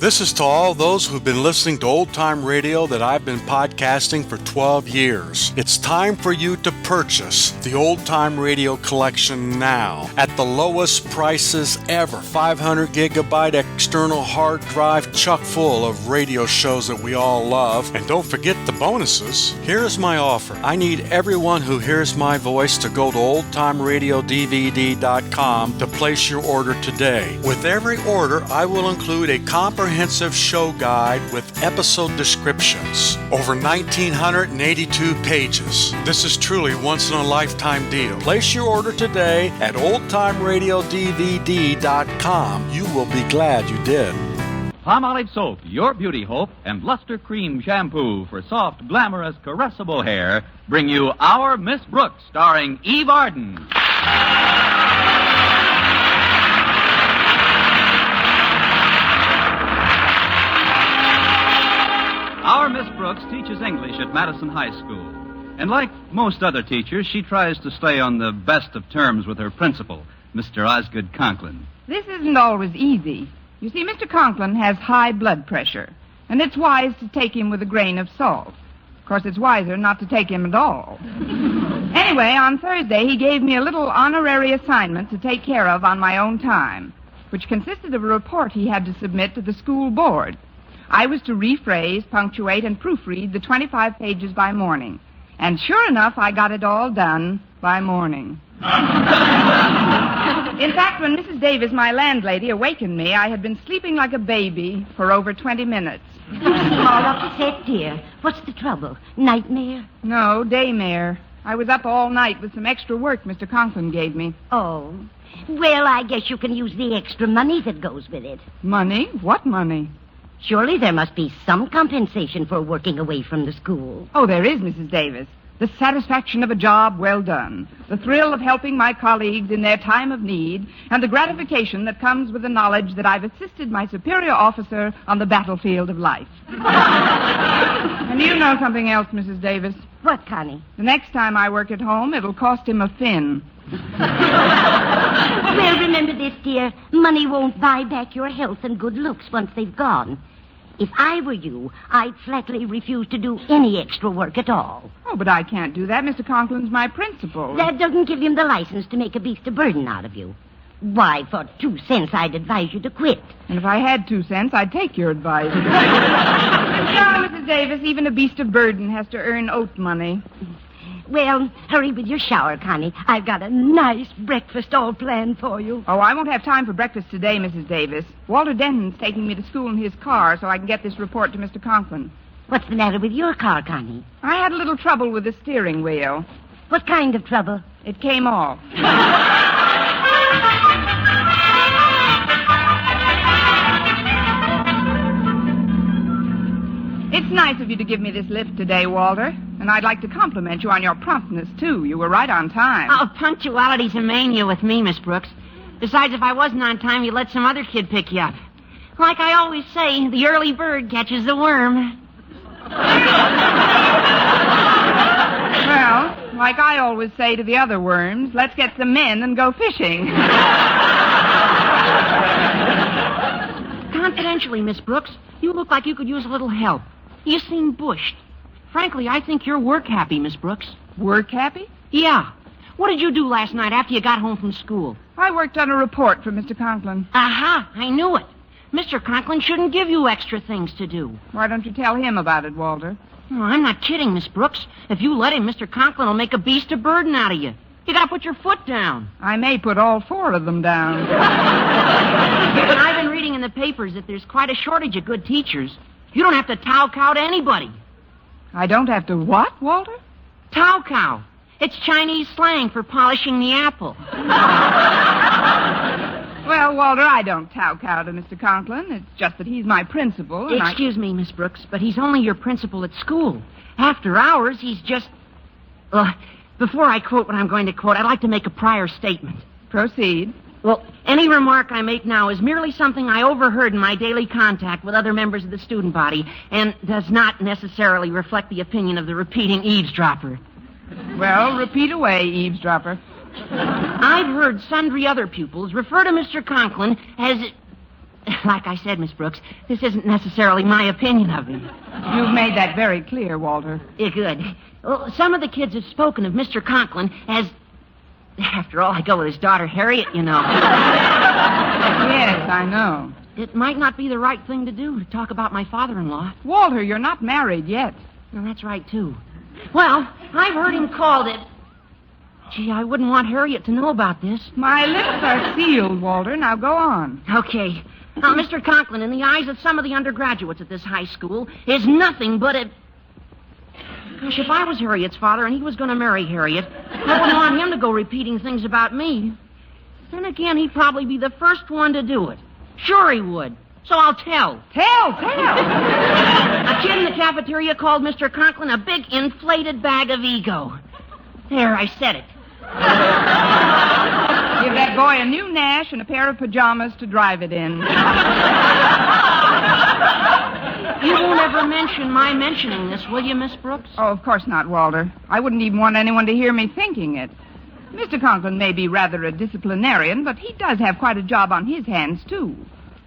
This is to all those who've been listening to old-time radio that I've been podcasting for 12 years. It's time for you to purchase the old-time radio collection now at the lowest prices ever. 500 gigabyte external hard drive chock full of radio shows that we all love. And don't forget the bonuses. Here's my offer. I need everyone who hears my voice to go to oldtimeradiodvd.com to place your order today. With every order, I will include a comprehensive show guide with episode descriptions. Over 1,982 pages. This is truly once-in-a-lifetime deal. Place your order today at oldtimeradiodvd.com. You will be glad you did. Palmolive Soap, your beauty hope, and Luster Cream Shampoo for soft, glamorous, caressable hair bring you Our Miss Brooks, starring Eve Arden. Our Miss Brooks teaches English at Madison High School. And like most other teachers, she tries to stay on the best of terms with her principal, Mr. Osgood Conklin. This isn't always easy. You see, Mr. Conklin has high blood pressure, and it's wise to take him with a grain of salt. Of course, it's wiser not to take him at all. Anyway, on Thursday, he gave me a little honorary assignment to take care of on my own time, which consisted of a report he had to submit to the school board. I was to rephrase, punctuate, and proofread the 25 pages by morning. And sure enough, I got it all done by morning. In fact, when Mrs. Davis, my landlady, awakened me, I had been sleeping like a baby for over 20 minutes. All upset, dear. What's the trouble? Nightmare? No, daymare. I was up all night with some extra work Mr. Conklin gave me. Oh. Well, I guess you can use the extra money that goes with it. Money? What money? Surely there must be some compensation for working away from the school. Oh, there is, Mrs. Davis. The satisfaction of a job well done, the thrill of helping my colleagues in their time of need, and the gratification that comes with the knowledge that I've assisted my superior officer on the battlefield of life. And you know something else, Mrs. Davis. What, Connie? The next time I work at home, it'll cost him a fin. Well, remember this, dear. Money won't buy back your health and good looks once they've gone. If I were you, I'd flatly refuse to do any extra work at all. Oh, but I can't do that. Mr. Conklin's my principal. That doesn't give him the license to make a beast of burden out of you. Why, for 2 cents, I'd advise you to quit. And if I had 2 cents, I'd take your advice. No, Mrs. Davis, even a beast of burden has to earn oat money. Well, hurry with your shower, Connie. I've got a nice breakfast all planned for you. Oh, I won't have time for breakfast today, Mrs. Davis. Walter Denton's taking me to school in his car so I can get this report to Mr. Conklin. What's the matter with your car, Connie? I had a little trouble with the steering wheel. What kind of trouble? It came off. It's nice of you to give me this lift today, Walter. And I'd like to compliment you on your promptness, too. You were right on time. Oh, punctuality's a mania with me, Miss Brooks. Besides, if I wasn't on time, you'd let some other kid pick you up. Like I always say, the early bird catches the worm. Well, like I always say to the other worms, let's get some men and go fishing. Confidentially, Miss Brooks, you look like you could use a little help. You seem bushed. Frankly, I think you're work-happy, Miss Brooks. Work-happy? Yeah. What did you do last night after you got home from school? I worked on a report for Mr. Conklin. Aha, I knew it. Mr. Conklin shouldn't give you extra things to do. Why don't you tell him about it, Walter? Oh, I'm not kidding, Miss Brooks. If you let him, Mr. Conklin will make a beast of burden out of you. You gotta put your foot down. I may put all 4 of them down. But I've been reading in the papers that there's quite a shortage of good teachers. You don't have to tow-cow to anybody. I don't have to what, Walter? Tow-cow. It's Chinese slang for polishing the apple. Well, Walter, I don't tow-cow to Mr. Conklin. It's just that he's my principal, and Excuse me, Miss Brooks, but he's only your principal at school. After hours, he's just... before I quote what I'm going to quote, I'd like to make a prior statement. Proceed. Well, any remark I make now is merely something I overheard in my daily contact with other members of the student body and does not necessarily reflect the opinion of the repeating eavesdropper. Well, repeat away, eavesdropper. I've heard sundry other pupils refer to Mr. Conklin as... like I said, Miss Brooks, this isn't necessarily my opinion of him. You've made that very clear, Walter. Good. Well, some of the kids have spoken of Mr. Conklin as... After all, I go with his daughter, Harriet, you know. Yes, I know. It might not be the right thing to do, to talk about my father-in-law. Walter, you're not married yet. Well, that's right, too. Well, I've heard him called it... Gee, I wouldn't want Harriet to know about this. My lips are sealed, Walter. Now go on. Okay. Now, Mr. Conklin, in the eyes of some of the undergraduates at this high school, is nothing but a... Gosh, if I was Harriet's father and he was going to marry Harriet, I wouldn't want him to go repeating things about me. Then again, he'd probably be the first one to do it. Sure he would. So I'll tell. Tell. A kid in the cafeteria called Mr. Conklin a big inflated bag of ego. There, I said it. Give that boy a new Nash and a pair of pajamas to drive it in. You won't ever mention my mentioning this, will you, Miss Brooks? Oh, of course not, Walter. I wouldn't even want anyone to hear me thinking it. Mr. Conklin may be rather a disciplinarian, but he does have quite a job on his hands, too.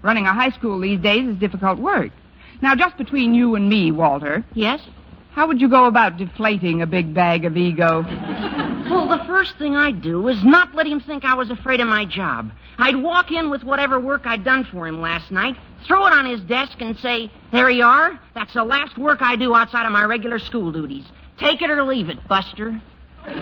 Running a high school these days is difficult work. Now, just between you and me, Walter. Yes? How would you go about deflating a big bag of ego? Well, the first thing I'd do is not let him think I was afraid of my job. I'd walk in with whatever work I'd done for him last night, throw it on his desk, and say, there you are. That's the last work I do outside of my regular school duties. Take it or leave it, Buster. Well,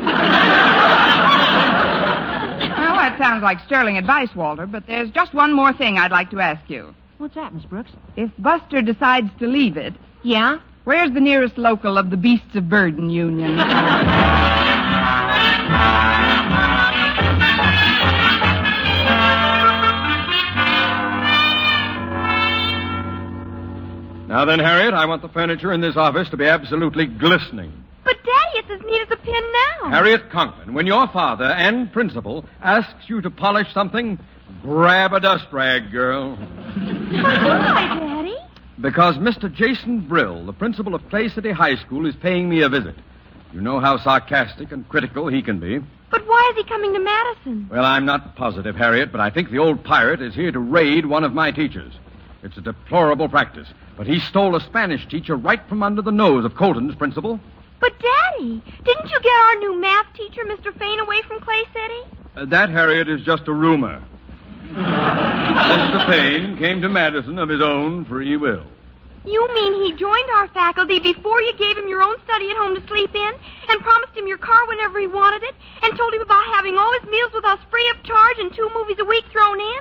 that sounds like sterling advice, Walter, but there's just one more thing I'd like to ask you. What's that, Miss Brooks? If Buster decides to leave it, Yeah? where's the nearest local of the Beasts of Burden Union? Now then, Harriet, I want the furniture in this office to be absolutely glistening. But, Daddy, it's as neat as a pin now. Harriet Conklin, when your father and principal asks you to polish something, grab a dust rag, girl. Why, Daddy? Because Mr. Jason Brill, the principal of Clay City High School, is paying me a visit. You know how sarcastic and critical he can be. But why is he coming to Madison? Well, I'm not positive, Harriet, but I think the old pirate is here to raid one of my teachers. It's a deplorable practice, but he stole a Spanish teacher right from under the nose of Colton's principal. But, Daddy, didn't you get our new math teacher, Mr. Fain, away from Clay City? That, Harriet, is just a rumor. Mr. Payne came to Madison of his own free will. You mean he joined our faculty before you gave him your own study at home to sleep in, and promised him your car whenever he wanted it, and told him about having all his meals with us free of charge and 2 movies a week thrown in?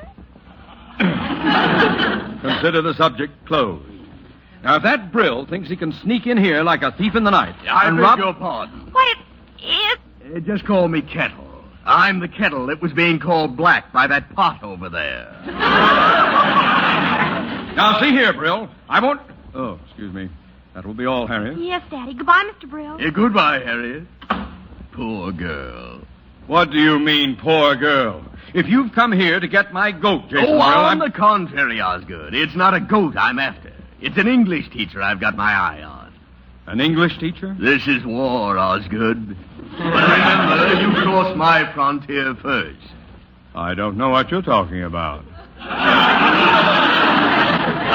Consider the subject closed. Now, if that Brill thinks he can sneak in here like a thief in the night... I and beg rob... your pardon. What, it's... Just call me Kettle. I'm the kettle that was being called black by that pot over there. Now, see here, Brill. I won't... Oh, excuse me. That will be all, Harriet. Yes, Daddy. Goodbye, Mr. Brill. Goodbye, Harriet. Poor girl. What do you mean, poor girl? If you've come here to get my goat, Jason Brill, On the contrary, Osgood. It's not a goat I'm after. It's an English teacher I've got my eye on. An English teacher? This is war, Osgood. But remember, you cross my frontier first. I don't know what you're talking about.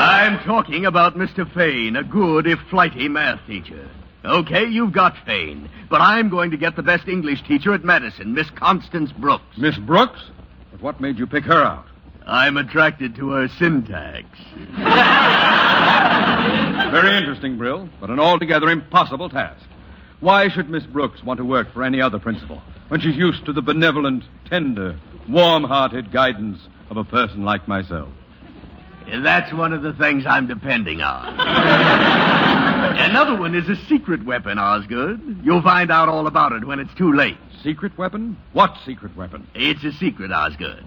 I'm talking about Mr. Fain, a good, if flighty math teacher. Okay, you've got Fain, but I'm going to get the best English teacher at Madison, Miss Constance Brooks. Miss Brooks? But what made you pick her out? I'm attracted to her syntax. Very interesting, Brill, but an altogether impossible task. Why should Miss Brooks want to work for any other principal when she's used to the benevolent, tender, warm-hearted guidance of a person like myself? That's one of the things I'm depending on. Another one is a secret weapon, Osgood. You'll find out all about it when it's too late. Secret weapon? What secret weapon? It's a secret, Osgood.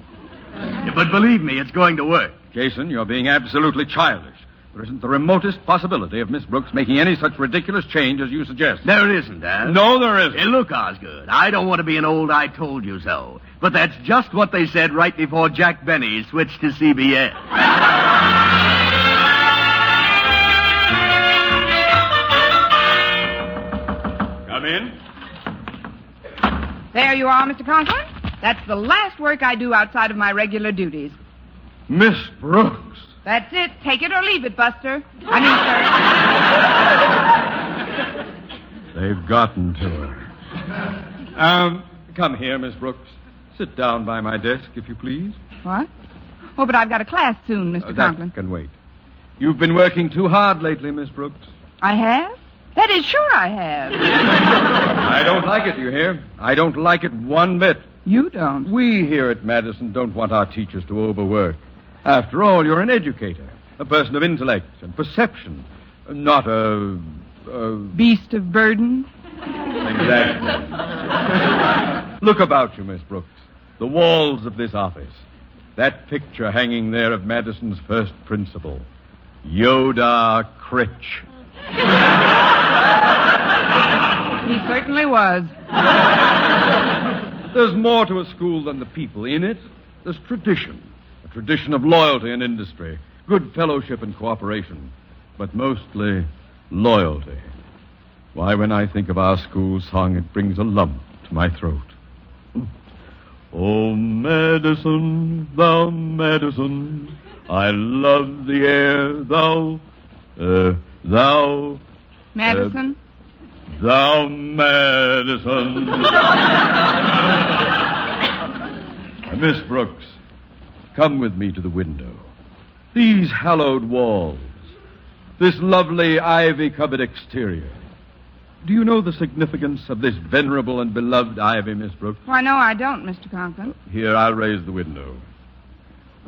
But believe me, it's going to work. Jason, you're being absolutely childish. There isn't the remotest possibility of Miss Brooks making any such ridiculous change as you suggest. There isn't, Dad. No, there isn't. Hey, look, Osgood, I don't want to be an old I told you so. But that's just what they said right before Jack Benny switched to CBS. Come in. There you are, Mr. Conklin. That's the last work I do outside of my regular duties. Miss Brooks. That's it. Take it or leave it, Buster. I mean, sir. They've gotten to her. Come here, Miss Brooks. Sit down by my desk, if you please. What? Oh, but I've got a class soon, Mr. Conklin. That can wait. You've been working too hard lately, Miss Brooks. I have? That is, sure I have. I don't like it, you hear? I don't like it one bit. You don't? We here at Madison don't want our teachers to overwork. After all, you're an educator, a person of intellect and perception, not a beast of burden? Exactly. Look about you, Miss Brooks. The walls of this office. That picture hanging there of Madison's first principal, Yoda Critch. He certainly was. There's more to a school than the people in it. There's tradition. A tradition of loyalty and industry, good fellowship and cooperation, but mostly loyalty. Why, when I think of our school song, it brings a lump to my throat. Oh, Madison, thou Madison, I love the air, thou... Madison? Thou Madison. Miss Brooks, come with me to the window. These hallowed walls, this lovely ivy-covered exterior. Do you know the significance of this venerable and beloved ivy, Miss Brooks? Why, no, I don't, Mr. Conklin. Here, I'll raise the window.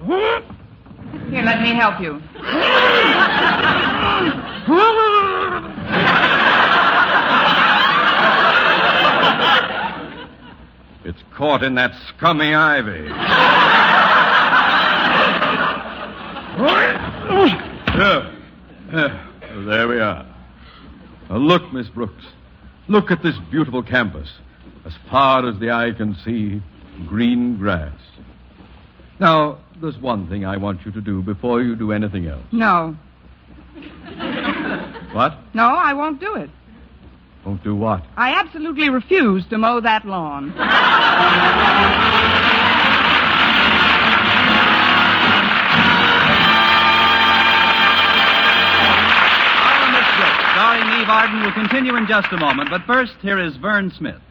Here, let me help you. It's caught in that scummy ivy. There we are. Now look, Miss Brooks. Look at this beautiful campus. As far as the eye can see, green grass. Now, there's one thing I want you to do before you do anything else. No. What? No, I won't do it. Won't do what? I absolutely refuse to mow that lawn. Starring Eve Arden will continue in just a moment, but first, here is Vern Smith.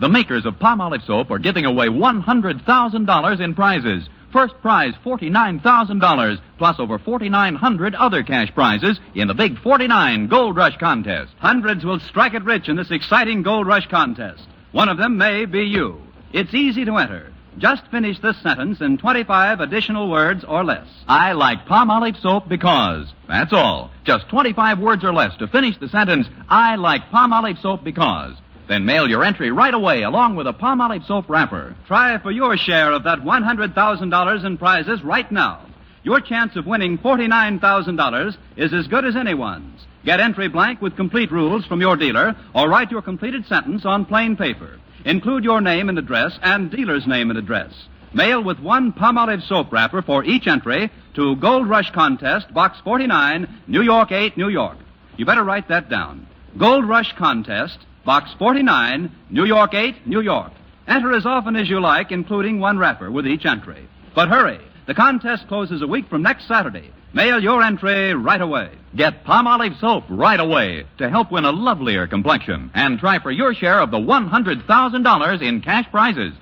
The makers of Palmolive soap are giving away $100,000 in prizes. First prize, $49,000, plus over 4,900 other cash prizes in the Big 49 Gold Rush Contest. Hundreds will strike it rich in this exciting Gold Rush Contest. One of them may be you. It's easy to enter. Just finish this sentence in 25 additional words or less. I like Palmolive soap because. That's all. Just 25 words or less to finish the sentence, I like Palmolive soap because. Then mail your entry right away along with a Palmolive soap wrapper. Try for your share of that $100,000 in prizes right now. Your chance of winning $49,000 is as good as anyone's. Get entry blank with complete rules from your dealer or write your completed sentence on plain paper. Include your name and address and dealer's name and address. Mail with one Palmolive soap wrapper for each entry to Gold Rush Contest, Box 49, New York 8, New York. You better write that down. Gold Rush Contest, Box 49, New York 8, New York. Enter as often as you like, including one wrapper with each entry. But hurry, the contest closes a week from next Saturday. Mail your entry right away. Get Palmolive soap right away to help win a lovelier complexion. And try for your share of the $100,000 in cash prizes.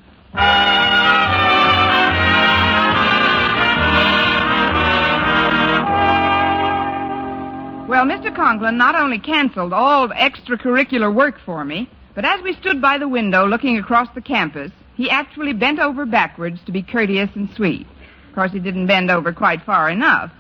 Well, Mr. Conklin not only canceled all extracurricular work for me, but as we stood by the window looking across the campus, he actually bent over backwards to be courteous and sweet. Of course, he didn't bend over quite far enough.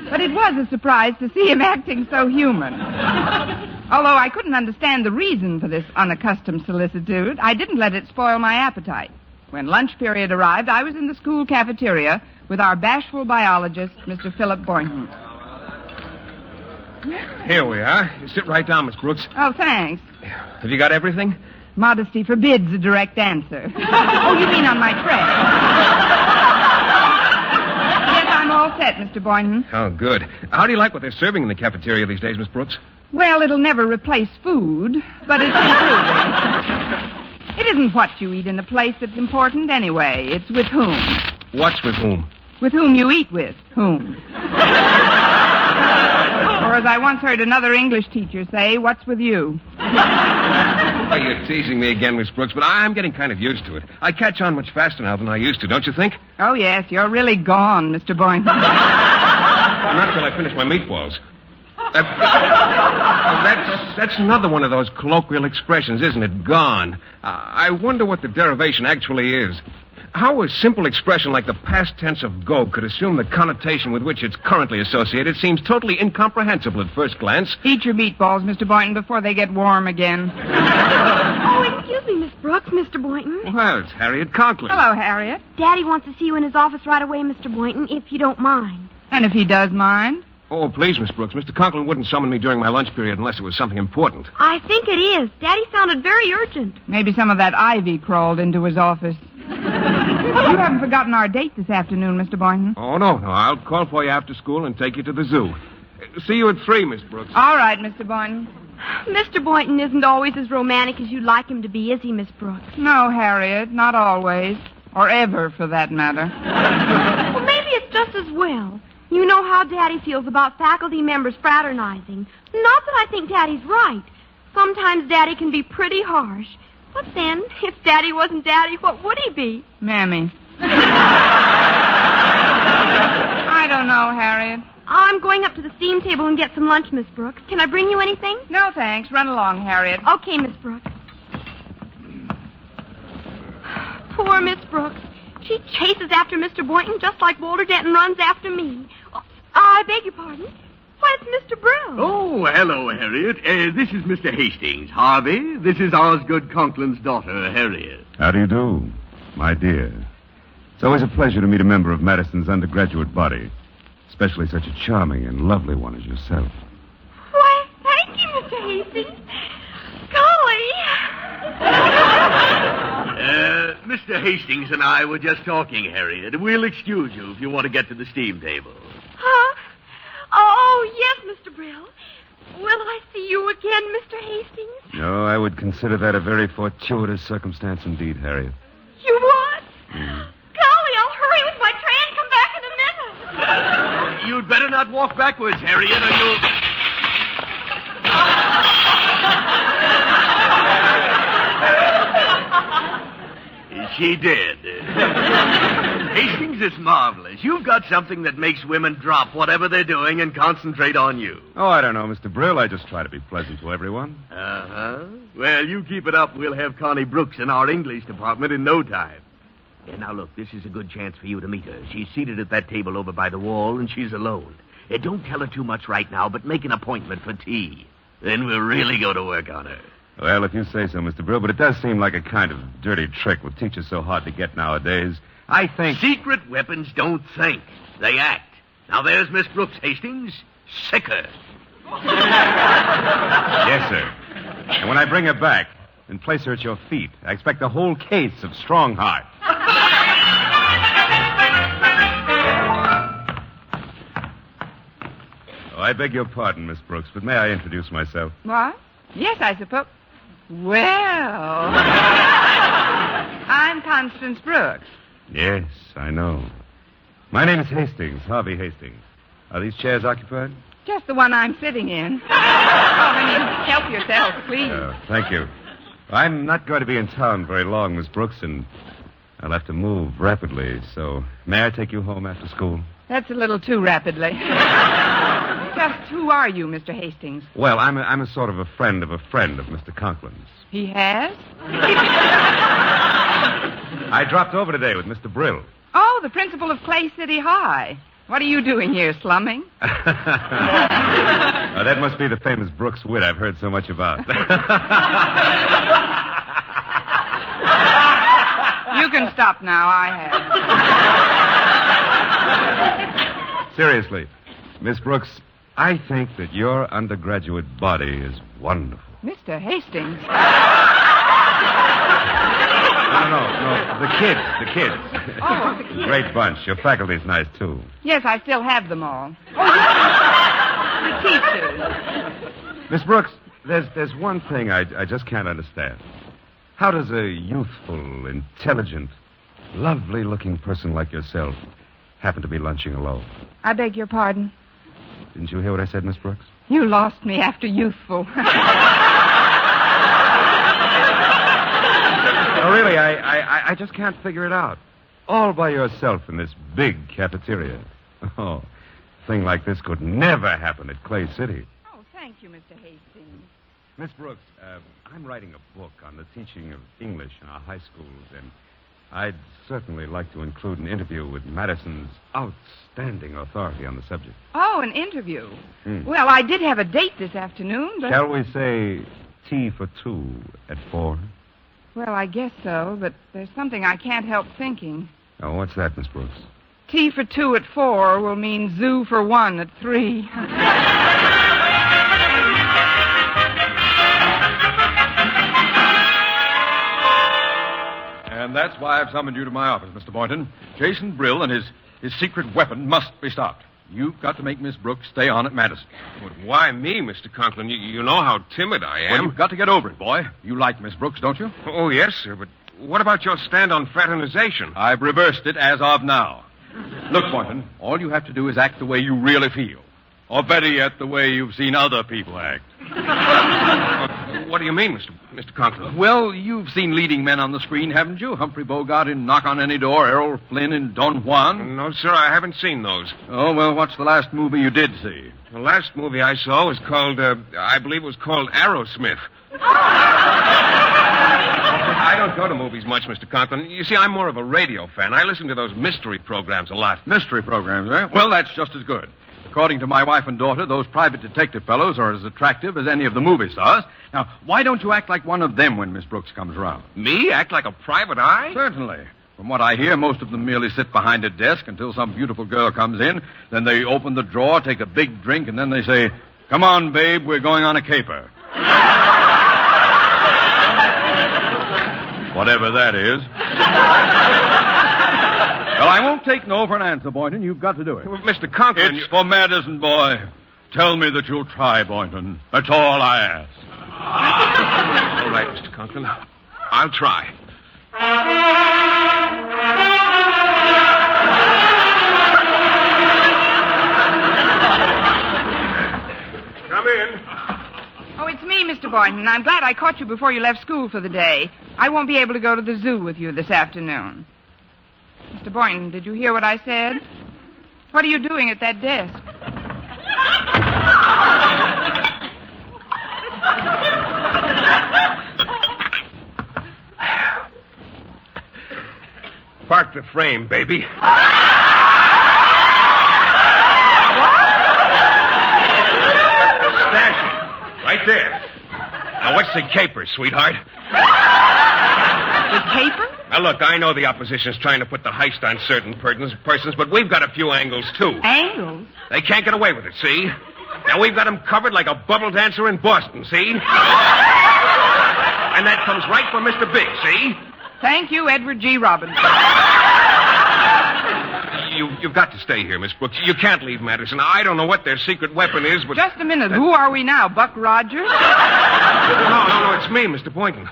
But it was a surprise to see him acting so human. Although I couldn't understand the reason for this unaccustomed solicitude, I didn't let it spoil my appetite. When lunch period arrived, I was in the school cafeteria with our bashful biologist, Mr. Philip Boynton. Here we are. You sit right down, Miss Brooks. Oh, thanks. Have you got everything? Modesty forbids a direct answer. Oh, you mean on my tray? Yes, I'm all set, Mr. Boynton. Oh, good. How do you like what they're serving in the cafeteria these days, Miss Brooks? Well, it'll never replace food, but it's improving. It isn't what you eat in a place that's important anyway. It's with whom. What's with whom? With whom you eat with. Whom? Or as I once heard another English teacher say, what's with you? Oh, you're teasing me again, Miss Brooks, but I'm getting kind of used to it. I catch on much faster now than I used to, don't you think? Oh, yes, you're really gone, Mr. Boynton. Not till I finish my meatballs. That's another one of those colloquial expressions, isn't it? Gone. I wonder what the derivation actually is. How a simple expression like the past tense of go could assume the connotation with which it's currently associated seems totally incomprehensible at first glance. Eat your meatballs, Mr. Boynton, before they get warm again. Oh, excuse me, Miss Brooks, Mr. Boynton. Well, it's Harriet Conklin. Hello, Harriet. Daddy wants to see you in his office right away, Mr. Boynton, if you don't mind. And if he does mind? Oh, please, Miss Brooks. Mr. Conklin wouldn't summon me during my lunch period unless it was something important. I think it is. Daddy sounded very urgent. Maybe some of that ivy crawled into his office. You haven't forgotten our date this afternoon, Mr. Boynton. Oh, no. I'll call for you after school and take you to the zoo. See you at 3, Miss Brooks. All right, Mr. Boynton. Mr. Boynton isn't always as romantic as you'd like him to be, is he, Miss Brooks? No, Harriet, not always. Or ever, for that matter. Well, maybe it's just as well. You know how Daddy feels about faculty members fraternizing. Not that I think Daddy's right. Sometimes Daddy can be pretty harsh. But then, if Daddy wasn't Daddy, what would he be? Mammy. I don't know, Harriet. I'm going up to the steam table and get some lunch, Miss Brooks. Can I bring you anything? No, thanks. Run along, Harriet. Okay, Miss Brooks. Poor Miss Brooks. She chases after Mr. Boynton just like Walter Denton runs after me. Oh, I beg your pardon. Why, it's Mr. Brill. Oh, hello, Harriet. This is Mr. Hastings. Harvey, this is Osgood Conklin's daughter, Harriet. How do you do, my dear? It's always a pleasure to meet a member of Madison's undergraduate body, especially such a charming and lovely one as yourself. Why, thank you, Mr. Hastings. Golly. Mr. Hastings and I were just talking, Harriet. We'll excuse you if you want to get to the steam table. Huh? Oh, yes, Mr. Brill. Will I see you again, Mr. Hastings? No, I would consider that a very fortuitous circumstance indeed, Harriet. You would? Golly, I'll hurry with my tray and come back in a minute. You'd better not walk backwards, Harriet, or you'll... She did. Hastings is marvelous. You've got something that makes women drop whatever they're doing and concentrate on you. Oh, I don't know, Mr. Brill. I just try to be pleasant to everyone. Uh-huh. Well, you keep it up. We'll have Connie Brooks in our English department in no time. Yeah, now, look, this is a good chance for you to meet her. She's seated at that table over by the wall, and she's alone. Don't tell her too much right now, but make an appointment for tea. Then we'll really go to work on her. Well, if you say so, Mr. Brill, but it does seem like a kind of dirty trick with teachers so hard to get nowadays. I think... Secret weapons don't think. They act. Now, there's Miss Brooks, Hastings. Sick her. Yes, sir. And when I bring her back and place her at your feet, I expect a whole case of strong heart. Oh, I beg your pardon, Miss Brooks, but may I introduce myself? What? Yes, I suppose. Well, I'm Constance Brooks. Yes, I know. My name is Hastings, Harvey Hastings. Are these chairs occupied? Just the one I'm sitting in. Oh, then you help yourself, please. Thank you. I'm not going to be in town very long, Miss Brooks, and I'll have to move rapidly, so may I take you home after school? That's a little too rapidly. Just who are you, Mr. Hastings? Well, I'm a sort of a friend of Mr. Conklin's. He has? I dropped over today with Mr. Brill. Oh, the principal of Clay City High. What are you doing here, slumming? That must be the famous Brooks wit I've heard so much about. You can stop now. I have. Seriously, Miss Brooks, I think that your undergraduate body is wonderful. Mr. Hastings. No. The kids. Oh, the kids. Great bunch. Your faculty's nice, too. Yes, I still have them all. Oh, the teachers. Miss Brooks, there's one thing I just can't understand. How does a youthful, intelligent, lovely-looking person like yourself happened to be lunching alone. I beg your pardon. Didn't you hear what I said, Miss Brooks? You lost me after youthful. No, really, I just can't figure it out. All by yourself in this big cafeteria. Oh, a thing like this could never happen at Clay City. Oh, thank you, Mr. Hastings. Miss Brooks, I'm writing a book on the teaching of English in our high schools, and I'd certainly like to include an interview with Madison's outstanding authority on the subject. Oh, an interview. Well, I did have a date this afternoon, but... Shall we say tea for two at 4? Well, I guess so, but there's something I can't help thinking. Oh, what's that, Miss Brooks? Tea for 2 at 4 will mean zoo for 1 at 3. And that's why I've summoned you to my office, Mr. Boynton. Jason Brill and his secret weapon must be stopped. You've got to make Miss Brooks stay on at Madison. But why me, Mr. Conklin? You know how timid I am. Well, you've got to get over it, boy. You like Miss Brooks, don't you? Oh, yes, sir, but what about your stand on fraternization? I've reversed it as of now. Look, Boynton, all you have to do is act the way you really feel. Or better yet, the way you've seen other people act. What do you mean, Mr. Conklin? Well, you've seen leading men on the screen, haven't you? Humphrey Bogart in Knock on Any Door, Errol Flynn in Don Juan. No, sir, I haven't seen those. Oh, well, what's the last movie you did see? The last movie I saw was called, I believe it was called Aerosmith. I don't go to movies much, Mr. Conklin. You see, I'm more of a radio fan. I listen to those mystery programs a lot. Mystery programs, eh? Well, that's just as good. According to my wife and daughter, those private detective fellows are as attractive as any of the movie stars. Now, why don't you act like one of them when Miss Brooks comes around? Me? Act like a private eye? Certainly. From what I hear, most of them merely sit behind a desk until some beautiful girl comes in. Then they open the drawer, take a big drink, and then they say, "Come on, babe, we're going on a caper." Whatever that is. Well, I won't take no for an answer, Boynton. You've got to do it. Well, Mr. Conklin... It's for Madison, boy. Tell me that you'll try, Boynton. That's all I ask. All right, Mr. Conklin. I'll try. Come in. Oh, it's me, Mr. Boynton. I'm glad I caught you before you left school for the day. I won't be able to go to the zoo with you this afternoon. Mr. Boynton, did you hear what I said? What are you doing at that desk? Park the frame, baby. Stash it. Right there. Now, what's the caper, sweetheart? The caper? Now, look, I know the opposition's trying to put the heist on certain persons, but we've got a few angles, too. Angles? They can't get away with it, see? Now, we've got them covered like a bubble dancer in Boston, see? And that comes right from Mr. Big, see? Thank you, Edward G. Robinson. You've got to stay here, Miss Brooks. You can't leave Madison. I don't know what their secret weapon is, but... Just a minute. Who are we now, Buck Rogers? No, it's me, Mr. Boynton.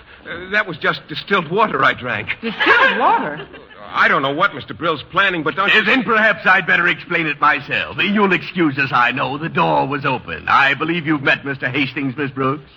That was just distilled water I drank. Distilled water? I don't know what Mr. Brill's planning, but don't you... Then perhaps I'd better explain it myself. You'll excuse us, I know. The door was open. I believe you've met Mr. Hastings, Miss Brooks.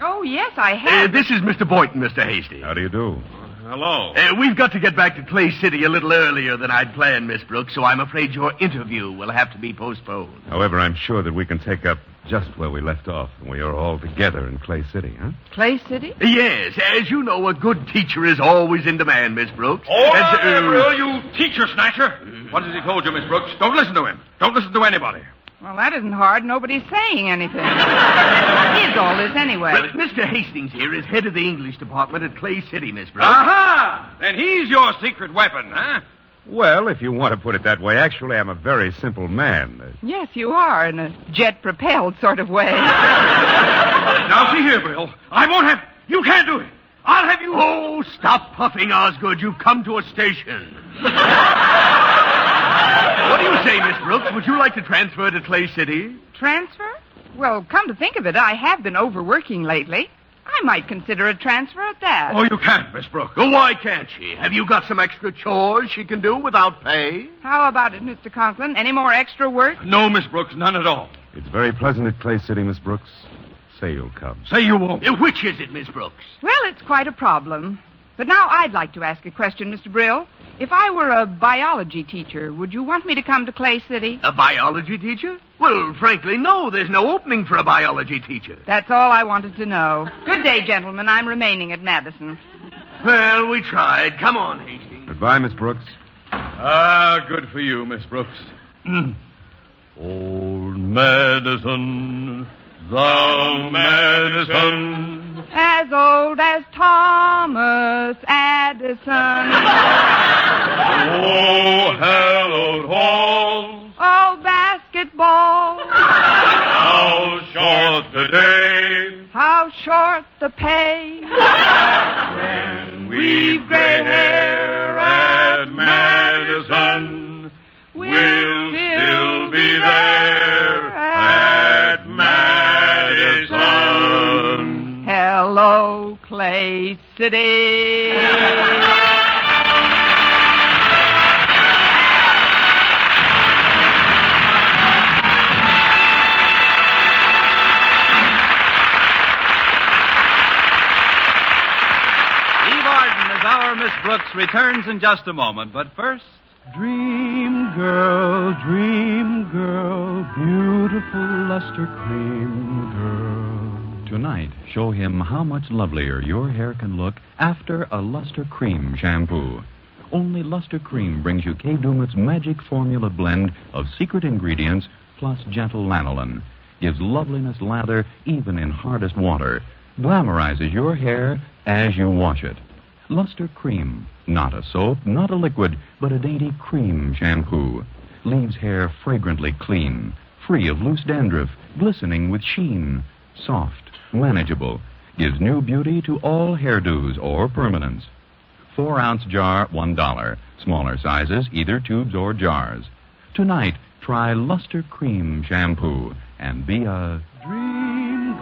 Oh, yes, I have. This is Mr. Boynton, Mr. Hastings. How do you do? Hello. We've got to get back to Clay City a little earlier than I'd planned, Miss Brooks, so I'm afraid your interview will have to be postponed. However, I'm sure that we can take up just where we left off when we are all together in Clay City, huh? Clay City? Yes, as you know, a good teacher is always in demand, Miss Brooks. Brill, you teacher snatcher. What has he told you, Miss Brooks? Don't listen to him. Don't listen to anybody. Well, that isn't hard. Nobody's saying anything. What is all this anyway? Well, Mr. Hastings here is head of the English department at Clay City, Miss Brooks. Aha! Then he's your secret weapon, huh? Well, if you want to put it that way, actually, I'm a very simple man. Yes, you are, in a jet-propelled sort of way. Now, see here, Brill. I won't have... You can't do it. I'll have you... Oh, stop puffing, Osgood. You've come to a station. What do you say, Miss Brooks? Would you like to transfer to Clay City? Transfer? Well, come to think of it, I have been overworking lately. I might consider a transfer at that. Oh, you can't, Miss Brooks. Oh, why can't she? Have you got some extra chores she can do without pay? How about it, Mr. Conklin? Any more extra work? No, Miss Brooks, none at all. It's very pleasant at Clay City, Miss Brooks. Say you'll come. Say you won't. Which is it, Miss Brooks? Well, it's quite a problem. But now I'd like to ask a question, Mr. Brill. If I were a biology teacher, would you want me to come to Clay City? A biology teacher? Well, frankly, no. There's no opening for a biology teacher. That's all I wanted to know. Good day, gentlemen. I'm remaining at Madison. Well, we tried. Come on, Hastings. Goodbye, Miss Brooks. Good for you, Miss Brooks. Old Madison, the Madison. As old as Thomas Addison. Oh, hallowed halls. Oh, basketball. How short the day. How short the pay. When we've gray hair at Madison, we'll still be there at Madison. Hello, Clay City. Our Miss Brooks returns in just a moment, but first... Dream girl, beautiful luster cream girl. Tonight, show him how much lovelier your hair can look after a Luster Cream shampoo. Only Luster Cream brings you Kay Daumit's magic formula blend of secret ingredients plus gentle lanolin. Gives loveliness lather even in hardest water. Glamorizes your hair as you wash it. Luster Cream. Not a soap, not a liquid, but a dainty cream shampoo. Leaves hair fragrantly clean, free of loose dandruff, glistening with sheen. Soft, manageable. Gives new beauty to all hairdos or permanents. 4-ounce jar, $1. Smaller sizes, either tubes or jars. Tonight, try Luster Cream shampoo and be a... Dream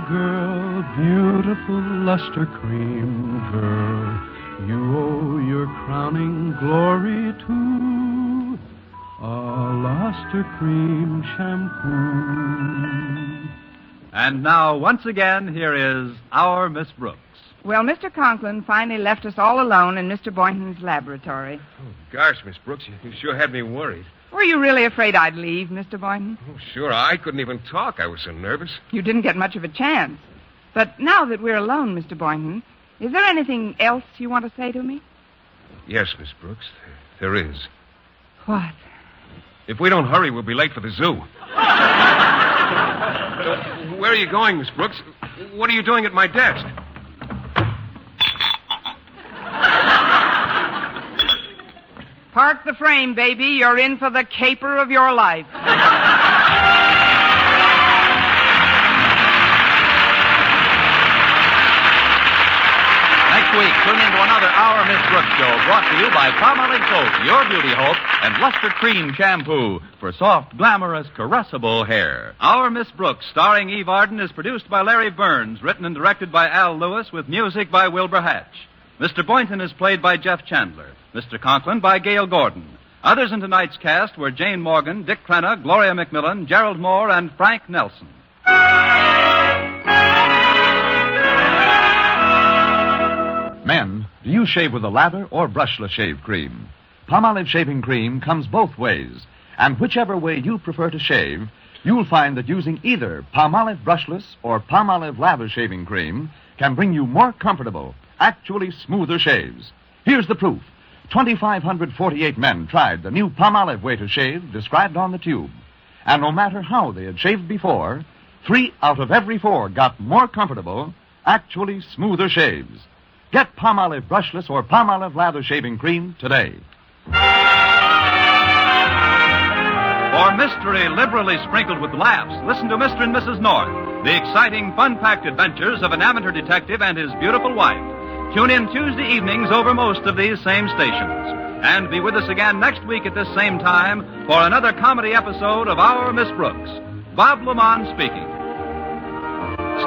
girl, beautiful luster cream girl. You owe your crowning glory to a luster cream shampoo. And now, once again, here is our Miss Brooks. Well, Mr. Conklin finally left us all alone in Mr. Boynton's laboratory. Oh, gosh, Miss Brooks, you sure had me worried. Were you really afraid I'd leave, Mr. Boynton? Oh, sure, I couldn't even talk. I was so nervous. You didn't get much of a chance. But now that we're alone, Mr. Boynton, is there anything else you want to say to me? Yes, Miss Brooks, there is. What? If we don't hurry, we'll be late for the zoo. Where are you going, Miss Brooks? What are you doing at my desk? Park the frame, baby. You're in for the caper of your life. Next week, tune into another Our Miss Brooks show brought to you by Palmolive Soap, your beauty hope, and Luster Cream Shampoo for soft, glamorous, caressable hair. Our Miss Brooks, starring Eve Arden, is produced by Larry Burns, written and directed by Al Lewis, with music by Wilbur Hatch. Mr. Boynton is played by Jeff Chandler. Mr. Conklin by Gail Gordon. Others in tonight's cast were Jane Morgan, Dick Crenna, Gloria McMillan, Gerald Moore, and Frank Nelson. Men, do you shave with a lather or brushless shave cream? Palmolive shaving cream comes both ways, and whichever way you prefer to shave, you'll find that using either Palmolive brushless or Palmolive lather shaving cream can bring you more comfortable, actually smoother shaves. Here's the proof. 2,548 men tried the new Palmolive way to shave described on the tube. And no matter how they had shaved before, 3 out of every 4 got more comfortable, actually smoother shaves. Get Palmolive brushless or Palmolive lather shaving cream today. For mystery liberally sprinkled with laughs, listen to Mr. and Mrs. North, the exciting, fun-packed adventures of an amateur detective and his beautiful wife. Tune in Tuesday evenings over most of these same stations. And be with us again next week at this same time for another comedy episode of Our Miss Brooks. Bob Lamont speaking.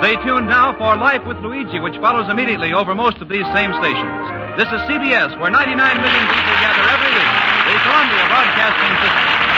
Stay tuned now for Life with Luigi, which follows immediately over most of these same stations. This is CBS, where 99 million people gather every week. The Columbia Broadcasting System.